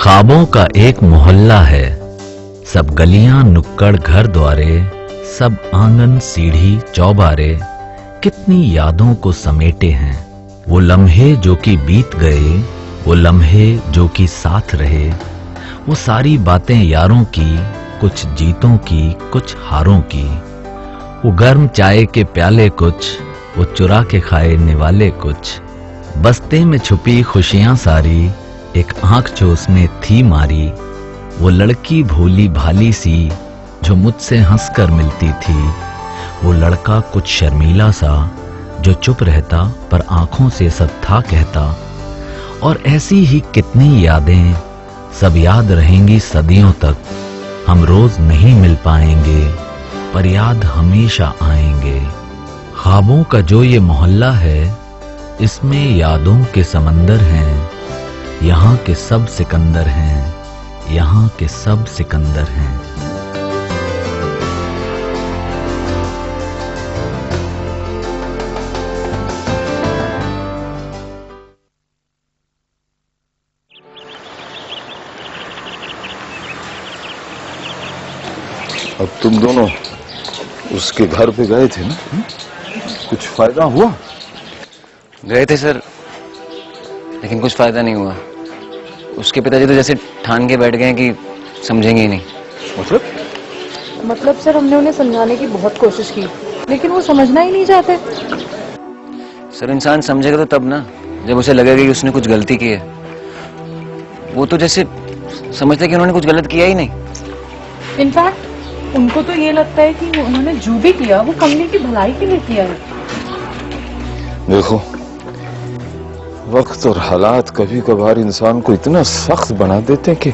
ख्वाबों का एक मोहल्ला है, सब गलियां नुक्कड़ घर द्वारे, सब आंगन सीढ़ी चौबारे, कितनी यादों को समेटे हैं। वो लम्हे जो कि बीत गए, वो लम्हे जो कि साथ रहे, वो सारी बातें यारों की, कुछ जीतों की कुछ हारों की। वो गर्म चाय के प्याले कुछ, वो चुरा के खाए निवाले कुछ। बस्ते में छुपी खुशियां सारी, एक आंख जो उसने थी मारी। वो लड़की भोली भाली सी जो मुझसे हंसकर मिलती थी, वो लड़का कुछ शर्मीला सा जो चुप रहता पर आंखों से सब था कहता। और ऐसी ही कितनी यादें सब याद रहेंगी सदियों तक। हम रोज नहीं मिल पाएंगे पर याद हमेशा आएंगे। ख्वाबों का जो ये मोहल्ला है, इसमें यादों के समंदर हैं। यहाँ के सब सिकंदर हैं, यहाँ के सब सिकंदर हैं। अब तुम दोनों उसके घर पे गए थे ना? कुछ फायदा हुआ? गए थे सर, लेकिन कुछ फायदा नहीं हुआ। उसके पिताजी तो जैसे ठान के बैठ गए कि समझेंगे ही नहीं। मतलब सर, हमने उन्हें समझाने की बहुत कोशिश की, लेकिन वो समझना ही नहीं चाहते। सर, इंसान समझेगा तो तब ना, जब उसे लगेगा कि उसने कुछ गलती की है। वो तो जैसे समझते कि उन्होंने कुछ गलत किया ही नहीं। इनफैक्ट उनको तो ये लगता है कि उन्होंने जो भी किया वो कमली की भलाई के लिए किया है। देखो, वक्त और हालात कभी कभार इंसान को इतना सख्त बना देते हैं कि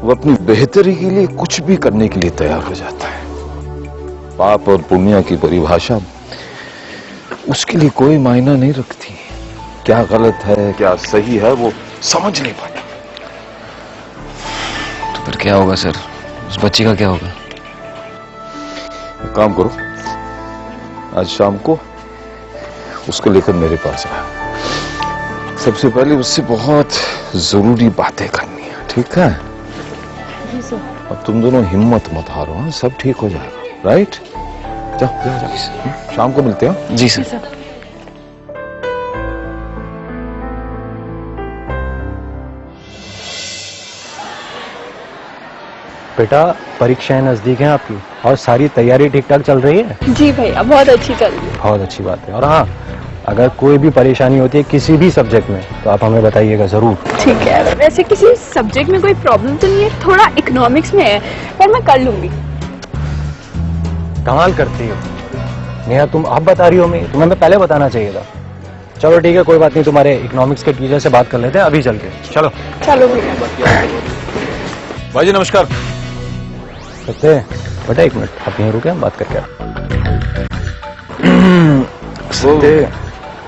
वो अपनी बेहतरी के लिए कुछ भी करने के लिए तैयार हो जाता है। पाप और पुण्य की परिभाषा उसके लिए कोई मायना नहीं रखती। क्या गलत है क्या सही है वो समझ नहीं पाता। तो फिर क्या होगा सर? उस बच्ची का क्या होगा? एक काम करो, आज शाम को उसको लेकर मेरे पास आया। सबसे पहले उससे बहुत जरूरी बातें करनी है, ठीक है? जी सर। अब तुम दोनों हिम्मत मत हारो, हाँ? सब ठीक हो जाएगा, राइट? जाओ जाओ जाओ, शाम को मिलते हैं। जी सर। बेटा, परीक्षाएं नजदीक हैं आपकी और सारी तैयारी ठीक ठाक चल रही है? जी भैया, बहुत अच्छी चल रही है। बहुत अच्छी बात है। और हाँ, अगर कोई भी परेशानी होती है किसी भी सब्जेक्ट में तो आप हमें बताइएगा जरूर। ठीक है। वैसे किसी सब्जेक्ट में कोई प्रॉब्लम तो नहीं है, थोड़ा इकोनॉमिक्स में है, पर मैं कर लूंगी। कमाल करती हो नेहा, तुम अब बता रही हो? तुम्हें मैं पहले बताना चाहिए था। चलो ठीक है, कोई बात नहीं, तुम्हारे इकोनॉमिक्स के टीचर से बात कर लेते हैं अभी चल के। चलो चलो भैया। भाई जी नमस्कार। सकते बेटा, एक मिनट आप यहीं रुके, हम बात करके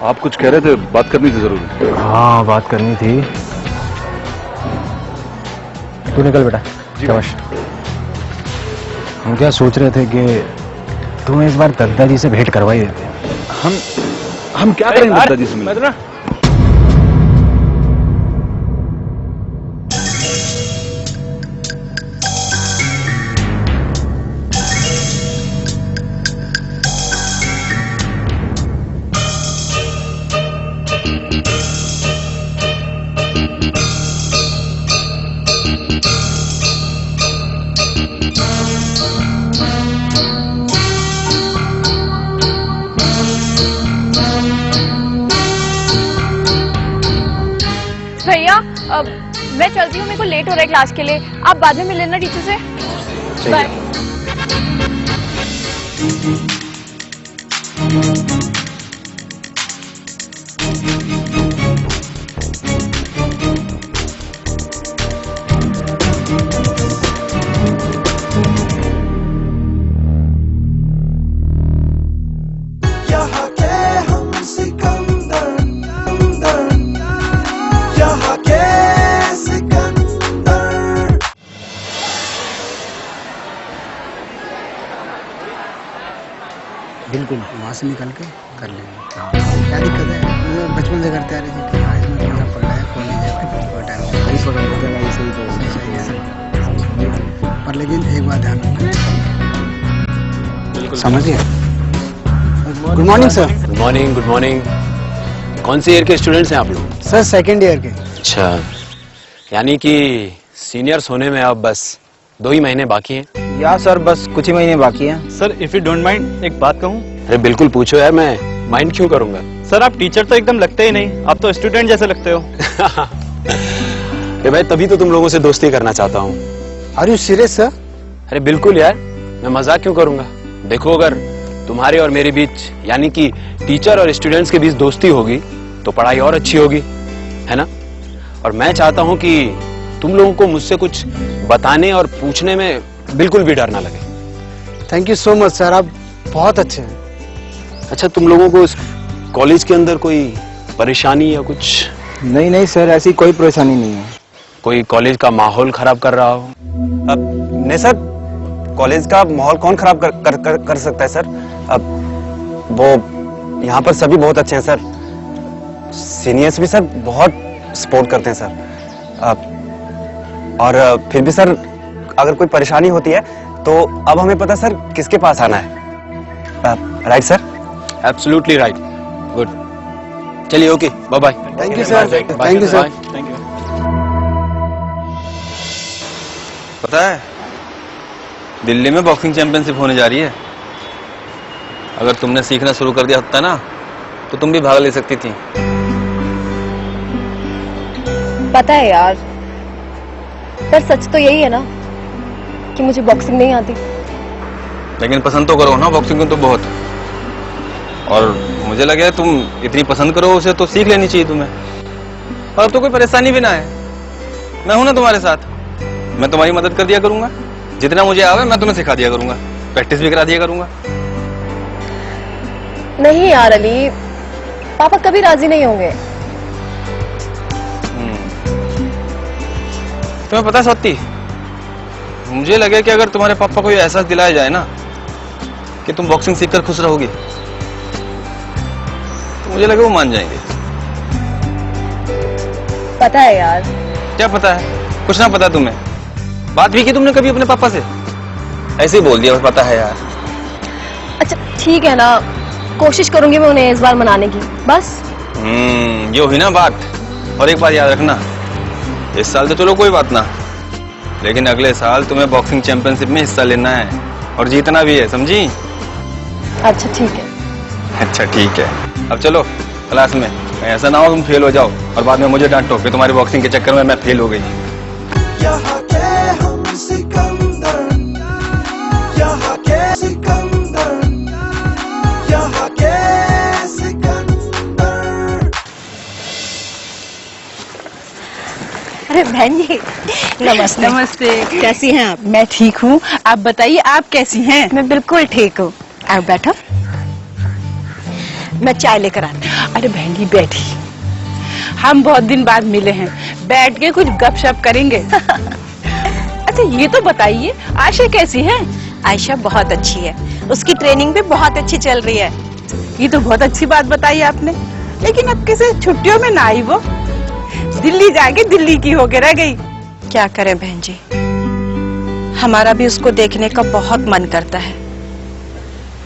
आप कुछ कह रहे थे, बात करनी थी जरूर। हाँ, बात करनी थी। तू निकल बेटा। शाबाश। हम क्या सोच रहे थे कि तुम्हें इस बार दद्दा जी से भेंट करवाई देते हैं। हम क्या करेंगे दद्दा जी से मिलकर? भैया, अब मैं चलती हूँ, मेरे को लेट हो रहा है क्लास के लिए। आप बाद में मिल लेना टीचर से। बाय। बिल्कुल, वहाँ से निकल के कर लेंगे। हाँ, क्या दिक्कत है? बचपन से करते आ रहे थे। हाँ, इसमें पढ़ना है, कॉलेज है, टाइम पकड़ ली जगह ही सही तो सही है। पर लेकिन एक बात ध्यान रखना, समझिए। Good morning sir. Good morning, good morning. कौन सी ईयर के स्टूडेंट्स हैं आप लोग? सर सेकेंड ईयर के। अच्छा, यानी कि सीनियर्स होने में अब बस 2 ही महीने बाकी हैं। या सर बस कुछ ही महीने बाकी हैं। Sir if you don't mind एक बात कहूँ? अरे बिल्कुल पूछो यार, मैं माइंड क्यों करूंगा। सर आप टीचर तो एकदम लगते ही नहीं, आप तो स्टूडेंट जैसे लगते हो। भाई तभी तो तुम लोगों से दोस्ती करना चाहता हूँ। Are you serious sir? अरे बिल्कुल यार, मैं मजाक क्यों करूंगा। देखो अगर तुम्हारे और मेरे बीच यानी कि टीचर और स्टूडेंट्स के बीच दोस्ती होगी तो पढ़ाई और अच्छी होगी, है ना। और मैं चाहता हूँ कि तुम लोगों को मुझसे कुछ बताने और पूछने में बिल्कुल भी डर ना लगे। Thank you so much sir, आप बहुत अच्छे हैं। अच्छा, तुम लोगों को इस कॉलेज के अंदर कोई परेशानी या कुछ? नहीं नहीं सर, ऐसी कोई परेशानी नहीं है। कोई कॉलेज का माहौल खराब कर रहा हो? नहीं सर, कॉलेज का माहौल कौन खराब कर सकता है सर। अब वो यहाँ पर सभी बहुत अच्छे हैं सर। सीनियर्स भी सर बहुत सपोर्ट करते हैं सर। और फिर भी सर अगर कोई परेशानी होती है तो अब हमें पता सर किसके पास आना है। Right sir? Absolutely right. Good, चलिए okay, bye bye. Thank you sir. Thank you sir. Thank you. पता है दिल्ली में बॉक्सिंग चैंपियनशिप होने जा रही है। अगर तुमने सीखना शुरू कर दिया होता ना तो तुम भी भाग ले सकती थी। पता है यार, पर सच तो यही है ना कि मुझे बॉक्सिंग नहीं आती। लेकिन पसंद तो करो ना बॉक्सिंग को तो बहुत। और मुझे लगा तुम इतनी पसंद करो उसे तो सीख लेनी चाहिए तुम्हें। और अब तो कोई परेशानी भी ना है, मैं हूं ना तुम्हारे साथ। मैं तुम्हारी मदद कर दिया करूंगा, जितना मुझे आवे मैं तुम्हें सिखा दिया करूंगा, प्रैक्टिस भी करा दिया करूंगा। नहीं यार अली, पापा कभी राजी नहीं होंगे। तुम्हें पता है सत्ती, मुझे लगे कि अगर तुम्हारे पापा को ये एहसास दिलाया जाए ना कि तुम बॉक्सिंग सीखकर खुश रहोगी तो मुझे लगे वो मान जाएंगे। पता है यार। क्या पता है? कुछ ना पता तुम्हें? बात भी की तुमने कभी अपने पापा से? ऐसे ही बोल दिया बस पता है यार। अच्छा ठीक है ना, कोशिश करूंगी मैं उन्हें इस बार मनाने की, बस। ये हुई ना बात। और एक बात याद रखना, इस साल तो चलो कोई बात ना, लेकिन अगले साल तुम्हें बॉक्सिंग चैंपियनशिप में हिस्सा लेना है और जीतना भी है, समझी? अच्छा ठीक है। अच्छा ठीक है, अब चलो क्लास में। ऐसा ना हो तुम फेल हो जाओ और बाद में मुझे डांटो कि तुम्हारी बॉक्सिंग के चक्कर में मैं फेल हो गई। अरे बहन जी नमस्ते। नमस्ते। कैसी हैं आप? मैं ठीक हूँ, आप बताइए आप कैसी हैं? मैं बिल्कुल ठीक हूँ। आप बैठो, मैं चाय लेकर आती हूँ। अरे बहन जी बैठी, हम बहुत दिन बाद मिले हैं, बैठ के कुछ गपशप करेंगे। अच्छा ये तो बताइए आयशा कैसी है? आयशा बहुत अच्छी है, उसकी ट्रेनिंग भी बहुत अच्छी चल रही है। ये तो बहुत अच्छी बात बताई आपने, लेकिन अब किसी छुट्टियों में ना आई वो, दिल्ली जाके दिल्ली की होके रह गई। क्या करें बहन जी, हमारा भी उसको देखने का बहुत मन करता है,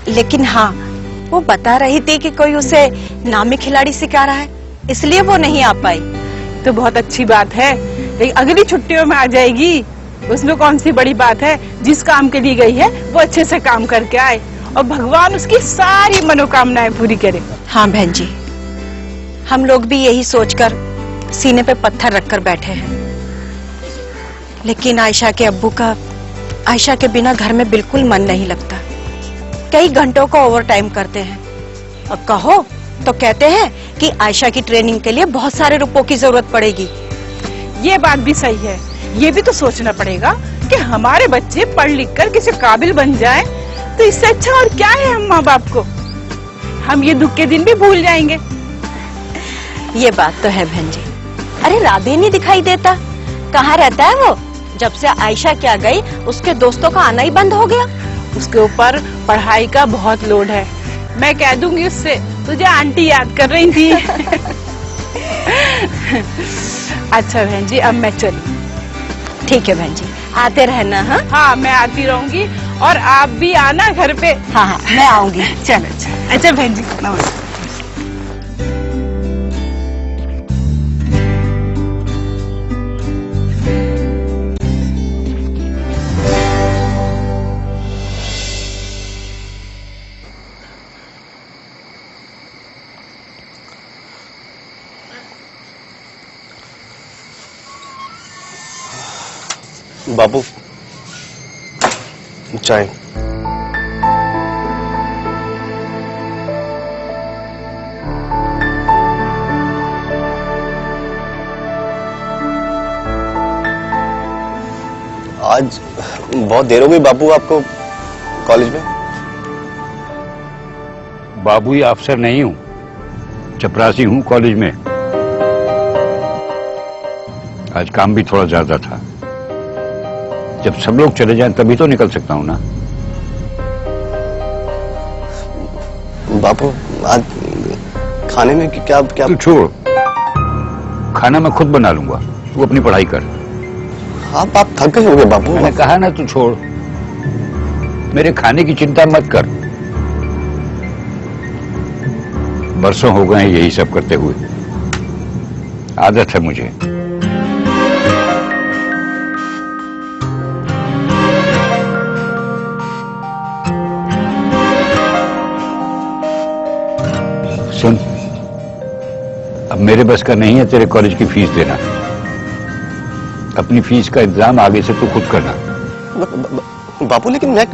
लेकिन हाँ वो बता रही थी कि कोई उसे नामी खिलाड़ी सिखा रहा है, इसलिए वो नहीं आ पाई। तो बहुत अच्छी बात है, लेकिन अगली छुट्टियों में आ जाएगी, उसमें कौन सी बड़ी बात है। जिस काम के लिए गई है वो अच्छे से काम करके आए और भगवान उसकी सारी मनोकामनाएं पूरी करे। हाँ बहन जी, हम लोग भी यही सोचकर सीने पे पत्थर रखकर बैठे हैं, लेकिन आयशा के अब्बू का आयशा के बिना घर में बिल्कुल मन नहीं लगता। कई घंटों को ओवर टाइम करते हैं और कहो तो कहते हैं कि आयशा की ट्रेनिंग के लिए बहुत सारे रुपयों की जरूरत पड़ेगी। ये बात भी सही है, ये भी तो सोचना पड़ेगा कि हमारे बच्चे पढ़ लिख कर किसी काबिल बन जाएं, तो इससे अच्छा और क्या है हम माँ बाप को। हम ये दुख के दिन भी भूल जाएंगे। ये बात तो है बहन जी। अरे राधे नहीं दिखाई देता, कहाँ रहता है वो? जब से आयशा क्या गई उसके दोस्तों का आना ही बंद हो गया। उसके ऊपर पढ़ाई का बहुत लोड है, मैं कह दूंगी उससे तुझे आंटी याद कर रही थी। अच्छा बहन जी, अब मैं चलूं। ठीक है बहन जी, आते रहना। हाँ हाँ, मैं आती रहूंगी और आप भी आना घर पे। हाँ हाँ, मैं आऊंगी। चलो चलो। अच्छा बहन जी, नमस्ते। बाबू, चाय। आज बहुत देर हो गई बाबू आपको कॉलेज में। बाबू, ये अफसर नहीं हूं, चपरासी हूं कॉलेज में। आज काम भी थोड़ा ज्यादा था। जब सब लोग चले जाएं तभी तो निकल सकता हूं ना। बापू, आज खाने में क्या क्या? तू छोड़, खाना मैं खुद बना लूंगा, तू अपनी पढ़ाई कर। आप थक गए होंगे बापू। मैंने कहा ना, तू छोड़, मेरे खाने की चिंता मत कर। बरसों हो गए यही सब करते हुए, आदत है मुझे। सुन, अब मेरे बस का नहीं है तेरे कॉलेज की फीस देना। अपनी फीस का इंतजाम आगे से तू खुद करना। बापू, लेकिन मैं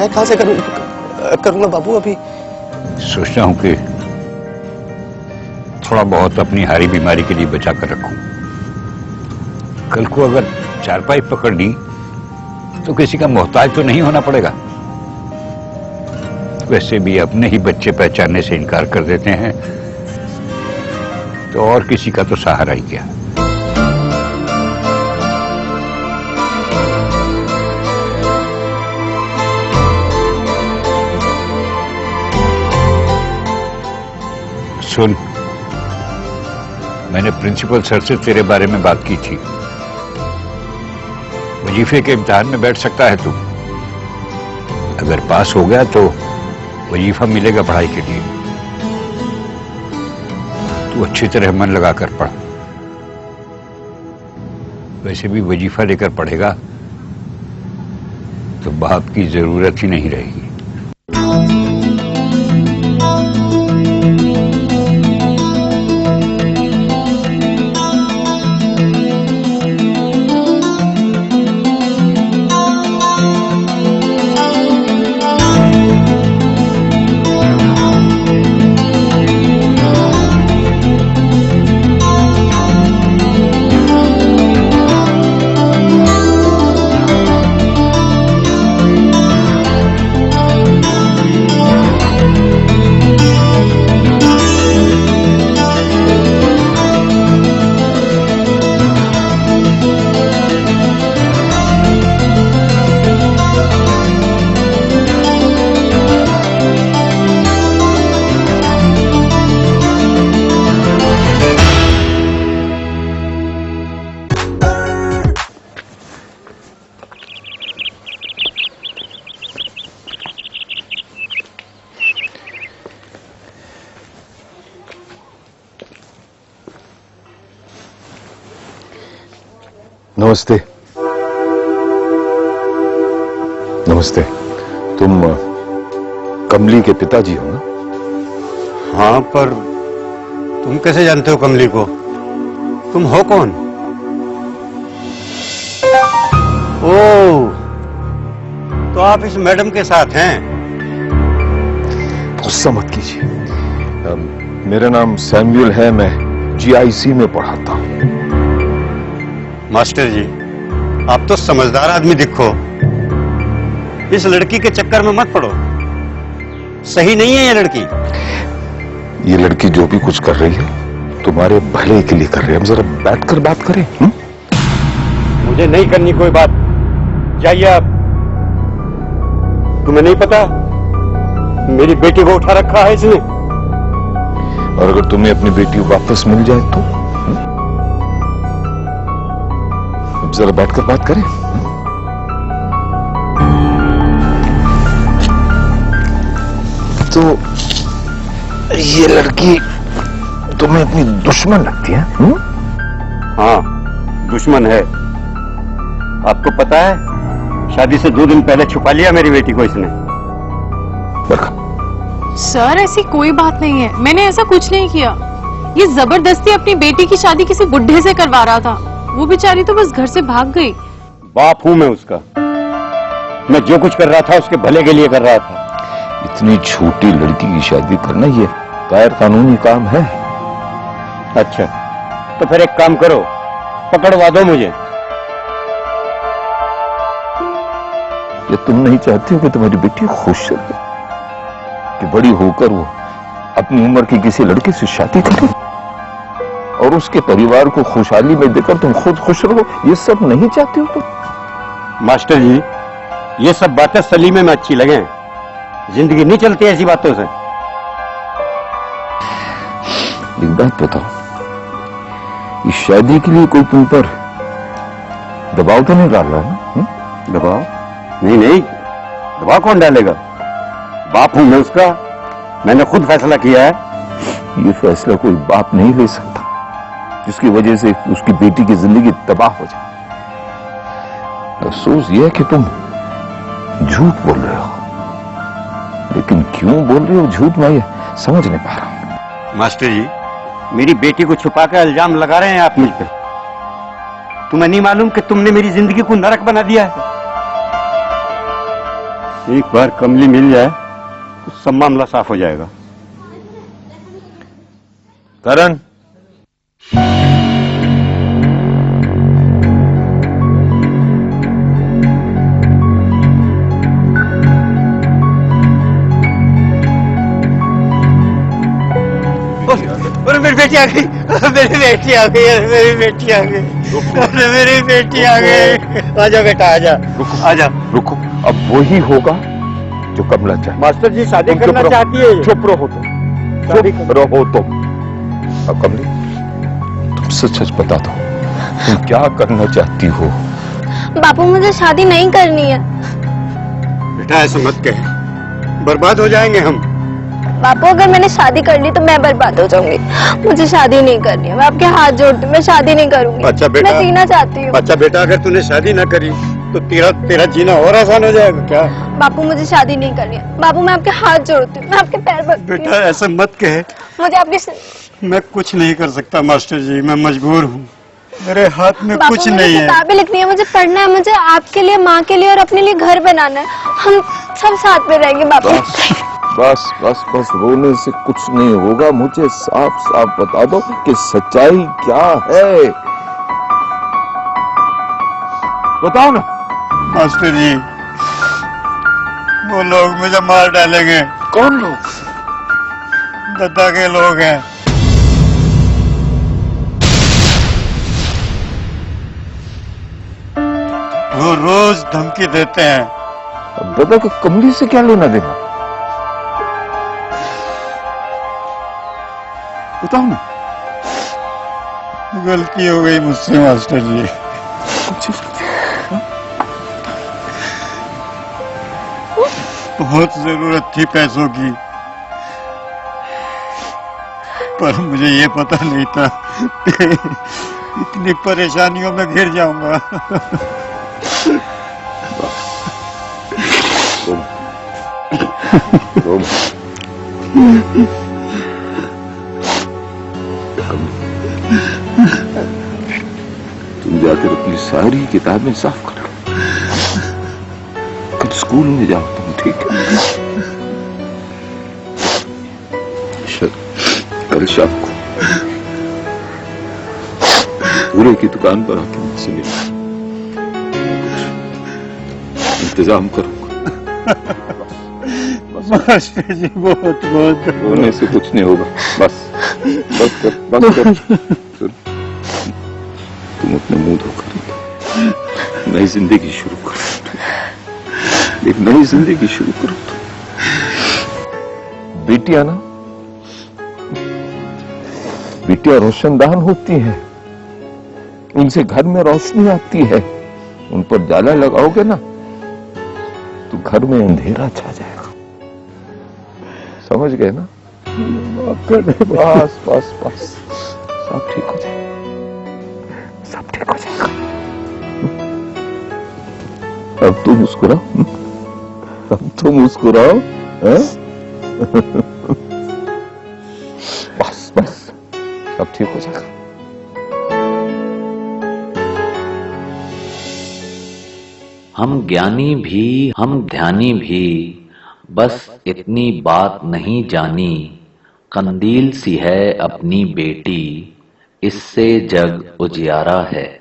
कहां से करूंगा बापू? अभी सोचता हूं कि थोड़ा बहुत अपनी हारी बीमारी के लिए बचा कर रखूं। कल को अगर चारपाई पकड़ ली तो किसी का मोहताज तो नहीं होना पड़ेगा। वैसे भी अपने ही बच्चे पहचानने से इनकार कर देते हैं, तो और किसी का तो सहारा ही क्या। सुन, मैंने प्रिंसिपल सर से तेरे बारे में बात की थी। वजीफे के इम्तिहान में बैठ सकता है तू। अगर पास हो गया तो वजीफा मिलेगा पढ़ाई के लिए। तू अच्छी तरह मन लगाकर पढ़। वैसे भी वजीफा लेकर पढ़ेगा तो बाप की जरूरत ही नहीं रहेगी। नमस्ते। नमस्ते। तुम कमली के पिताजी हो ना? हाँ, पर तुम कैसे जानते हो कमली को? तुम हो कौन? ओह, तो आप इस मैडम के साथ हैं? गुस्सा मत कीजिए। मेरा नाम सैमुअल है, मैं GIC में पढ़ाता हूँ। मास्टर जी, आप तो समझदार आदमी दिखो। इस लड़की के चक्कर में मत पड़ो, सही नहीं है ये लड़की। ये लड़की जो भी कुछ कर रही है तुम्हारे भले के लिए कर रही है। हम जरा बैठकर बात करें। मुझे नहीं करनी कोई बात, जाइए आप। तुम्हें नहीं पता मेरी बेटी को उठा रखा है इसने? और अगर तुम्हें अपनी बेटी वापस मिल जाए तो? अब जरा बैठकर बात करें। तो ये लड़की तुम्हें अपनी दुश्मन लगती है? हाँ, दुश्मन है। आपको पता है, शादी से 2 दिन पहले छुपा लिया मेरी बेटी को इसने। सर ऐसी कोई बात नहीं है, मैंने ऐसा कुछ नहीं किया। ये जबरदस्ती अपनी बेटी की शादी किसी बुढ़े से करवा रहा था। वो बेचारी तो बस घर से भाग गई। बाप हूं मैं उसका। मैं जो कुछ कर रहा था उसके भले के लिए कर रहा था। इतनी छोटी लड़की की शादी करना ये गैर कानूनी काम है। अच्छा, तो फिर एक काम करो, पकड़वा दो मुझे। ये तुम नहीं चाहती हो कि तुम्हारी बेटी खुश रहे, कि बड़ी होकर वो अपनी उम्र की किसी लड़के से शादी करे और उसके परिवार को खुशहाली में देकर तुम खुद खुश रहो? ये सब नहीं चाहते हो तुम? मास्टर जी, ये सब बातें सलीमे में अच्छी लगे, जिंदगी नहीं चलती ऐसी बातों से। एक बात बताओ, इस शादी के लिए कोई तुम पर दबाव तो नहीं डाल रहा है? दबाव? नहीं नहीं, दबाव कौन डालेगा? बाप हूं मैं उसका, मैंने खुद फैसला किया है। ये फैसला कोई बाप नहीं ले सकता जिसकी वजह से उसकी बेटी की जिंदगी तबाह हो जाए। अफसोस यह है कि तुम झूठ बोल रहे हो, लेकिन क्यों बोल रहे हो झूठ, मैं ये समझ नहीं पा रहा। मास्टर जी, मेरी बेटी को छुपा कर इल्जाम लगा रहे हैं आप मुझ पे। तुम्हें नहीं मालूम कि तुमने मेरी जिंदगी को नरक बना दिया है? एक बार कमली मिल जाए तो सब मामला साफ हो जाएगा। करण, मेरी बेटी आ गई, मेरी बेटी आ गई, मेरी बेटी आ गई, मेरी बेटी आ गई। आजा बेटा, आजा, आजा। रुको, अब वही होगा जो कमला चाहे। मास्टर जी शादी करना चाहती है। चुप रहो तुम, चुप रहो तुम। अब कमली, तुम सच सच बता दो, तुम क्या करना चाहती हो? बापू मुझे शादी नहीं करनी है। बेटा ऐसा मत कह, बर्बाद हो जाएंगे हम। बापू अगर मैंने शादी कर ली तो मैं बर्बाद हो जाऊंगी। मुझे शादी नहीं करनी है, मैं आपके हाथ जोड़ती हूँ, मैं शादी नहीं करूंगी। अच्छा बेटा, मैं जीना चाहती हूँ। अच्छा बेटा, अगर तूने शादी ना करी तो तेरा जीना और आसान हो जाएगा क्या? बापू मुझे शादी नहीं करनी है। बापू मैं आपके हाथ जोड़ती हूँ, मैं आपके पैर पकड़ती हूँ। बेटा ऐसा मत कहे। मुझे आपके मैं कुछ नहीं कर सकता मास्टर जी, मैं मजबूर हूँ, मेरे हाथ में बापू, कुछ मुझे नहीं है। किताबें लिखनी है, मुझे पढ़ना है, मुझे आपके लिए, माँ के लिए और अपने लिए घर बनाना है। हम सब साथ में रहेंगे बापू। बस बस बस, रोने से कुछ नहीं होगा। मुझे साफ साफ बता दो कि सच्चाई क्या है, बताओ ना। मास्टर जी, वो लोग मुझे मार डालेंगे। कौन लोग? दत्ता के लोग हैं। वो रोज धमकी देते हैं। अब दादा को कमली से क्या लेना देना, बताओ ना। गलती हो गई मुझसे मास्टर जी। बहुत जरूरत थी पैसों की, पर मुझे ये पता नहीं था कि इतनी परेशानियों में घिर जाऊंगा। तुम जाकर अपनी सारी किताबें साफ कर लो, कल स्कूल में जाओ तुम, ठीक है? कल शाम को पूरे की दुकान पर आके मुझसे मिलो, इंतजाम करूंगा। मास्टर जी बहुत बहुत रोने से कुछ नहीं होगा, बस बस कर, बस कर। तुम अपने मुंह धोकर नई जिंदगी शुरू करो, एक नई जिंदगी शुरू करो। बेटियां ना, बेटियां रोशनदान होती हैं, उनसे घर में रोशनी आती है। उन पर जाला लगाओगे ना तो घर में अंधेरा छा जाएगा। समझ गए ना? बस बस बस, सब ठीक हो जाएगा, सब ठीक हो जाएगा। अब तुम मुस्कुराओ, अब तुम मुस्कुराओ, हैं? बस बस, सब ठीक हो जाएगा। हम ज्ञानी भी हम ध्यानी भी बस इतनी बात नहीं जानी, कंदील सी है अपनी बेटी, इससे जग उजियारा है।